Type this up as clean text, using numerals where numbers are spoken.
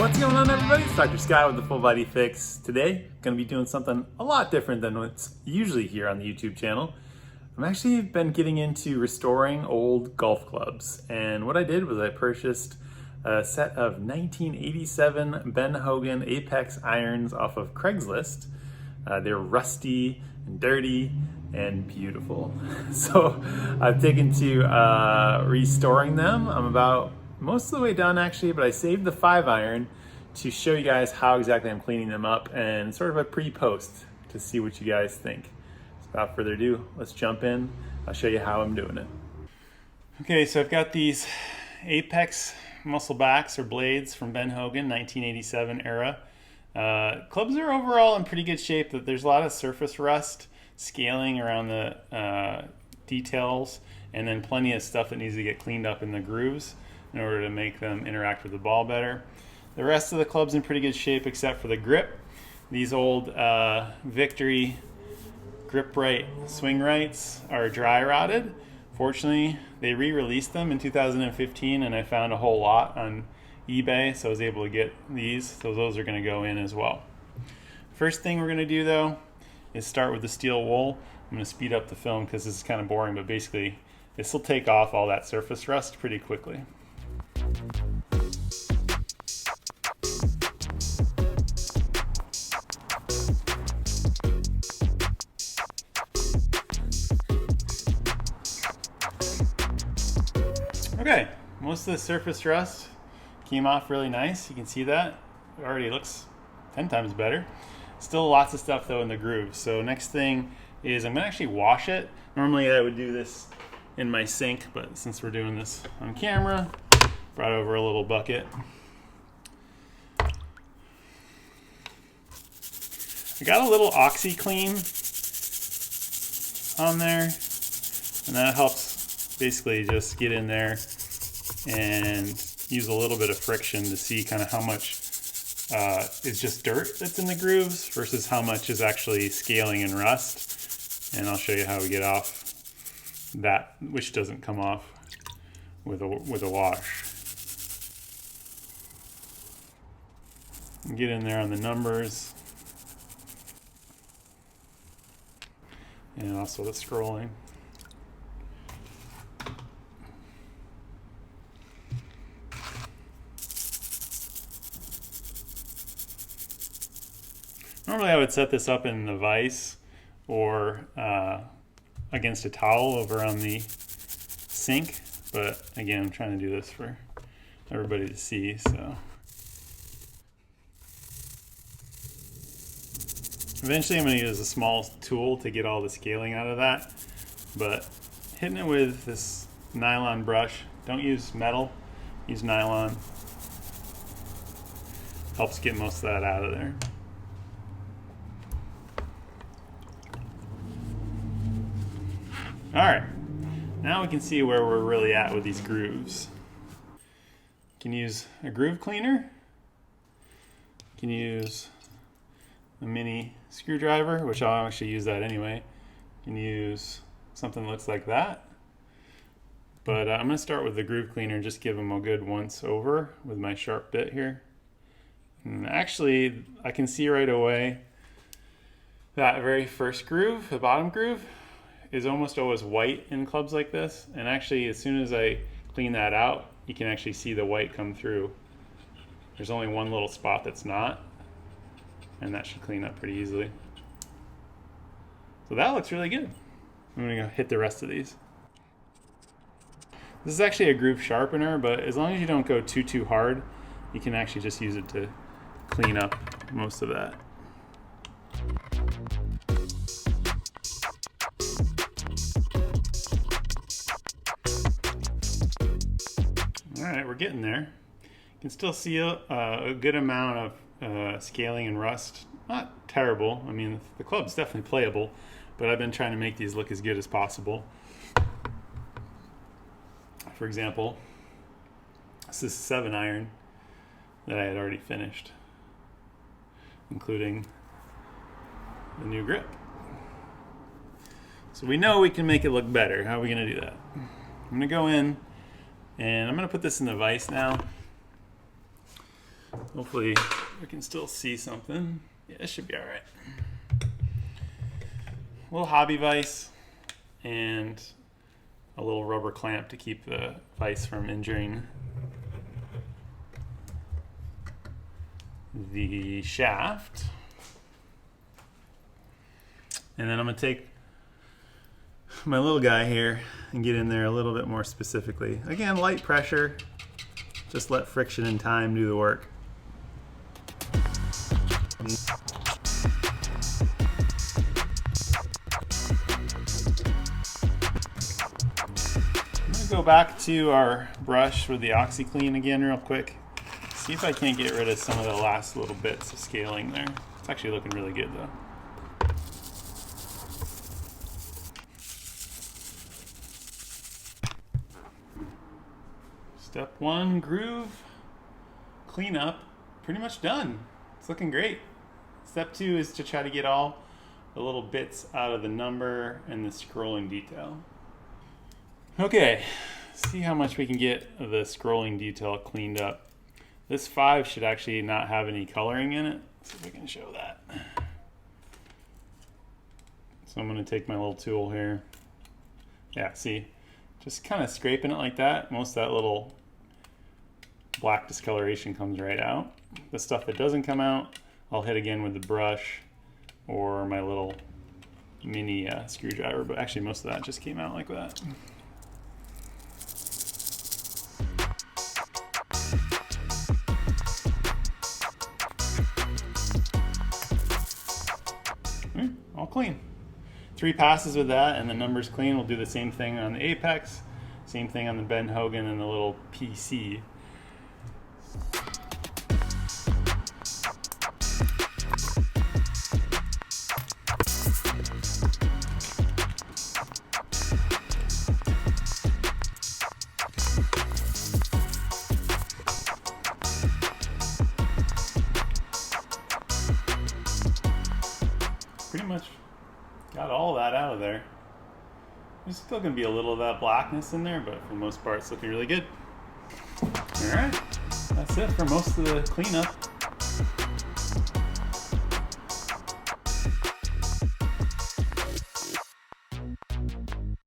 What's going on, everybody? It's Dr. Scott with the Full Body Fix. Today, I'm going to be doing something a lot different than what's usually here on the YouTube channel. I've actually been getting into restoring old golf clubs, and what I did was I purchased a set of 1987 Ben Hogan Apex irons off of Craigslist. They're rusty and dirty and beautiful. So I've taken to restoring them. I'm about most of the way done actually, but I saved the 5-iron to show you guys how exactly I'm cleaning them up and sort of a pre-post to see what you guys think. So without further ado, let's jump in. I'll show you how I'm doing it. Okay, so I've got these Apex muscle backs or blades from Ben Hogan, 1987 era. Clubs are overall in pretty good shape, but there's a lot of surface rust, scaling around the details, and then plenty of stuff that needs to get cleaned up in the grooves in order to make them interact with the ball better. The rest of the club's in pretty good shape except for the grip. These old Victory grip right swing rights are dry rotted. Fortunately, they re-released them in 2015 and I found a whole lot on eBay, so I was able to get these. So those are going to go in as well. First thing we're going to do though is start with the steel wool. I'm going to speed up the film because this is kind of boring, but basically this will take off all that surface rust pretty quickly. Okay, most of the surface rust came off really nice. You can see that. It already looks 10 times better. Still lots of stuff though in the grooves. So next thing is I'm gonna actually wash it. Normally I would do this in my sink, but since we're doing this on camera, brought over a little bucket. I got a little OxyClean on there, and that helps basically just get in there and use a little bit of friction to see kind of how much is just dirt that's in the grooves versus how much is actually scaling and rust. And I'll show you how we get off that, which doesn't come off with a wash. Get in there on the numbers and also the scrolling. Normally I would set this up in the vise or against a towel over on the sink, but again I'm trying to do this for everybody to see, so. Eventually I'm going to use a small tool to get all the scaling out of that, but hitting it with this nylon brush, don't use metal, use nylon, helps get most of that out of there. Alright, now we can see where we're really at with these grooves. You can use a groove cleaner, you can use a mini screwdriver, which I'll actually use that anyway. You can use something that looks like that. But I'm going to start with the groove cleaner and just give them a good once over with my sharp bit here. And actually, I can see right away that very first groove, the bottom groove, is almost always white in clubs like this. And actually, as soon as I clean that out, you can actually see the white come through. There's only one little spot that's not, and that should clean up pretty easily. So that looks really good. I'm gonna go hit the rest of these. This is actually a groove sharpener, but as long as you don't go too hard, you can actually just use it to clean up most of that. All right, we're getting there. You can still see a good amount of scaling and rust. Not terrible. I mean, the club's definitely playable, but I've been trying to make these look as good as possible. For example, this is 7-iron that I had already finished, including the new grip. So we know we can make it look better. How are we going to do that? I'm going to go in and I'm going to put this in the vise now. Hopefully we can still see something. Yeah, it should be all right. A little hobby vise and a little rubber clamp to keep the vise from injuring the shaft. And then I'm going to take my little guy here and get in there a little bit more specifically. Again, light pressure. Just let friction and time do the work. I'm going to go back to our brush with the OxyClean again real quick. See if I can't get rid of some of the last little bits of scaling there. It's actually looking really good though. Step 1, groove, cleanup, pretty much done. It's looking great. Step 2 is to try to get all the little bits out of the number and the scrolling detail. Okay, see how much we can get of the scrolling detail cleaned up. This 5 should actually not have any coloring in it. Let's see if we can show that. So I'm going to take my little tool here. Yeah, see, just kind of scraping it like that. Most of that little black discoloration comes right out. The stuff that doesn't come out, I'll hit again with the brush or my little mini screwdriver, but actually most of that just came out like that. All clean. 3 passes with that and the number's clean. We'll do the same thing on the Apex, same thing on the Ben Hogan and the little PC. Pretty much got all that out of there. There's still going to be a little of that blackness in there, but for the most part it's looking really good. Alright, that's it for most of the cleanup.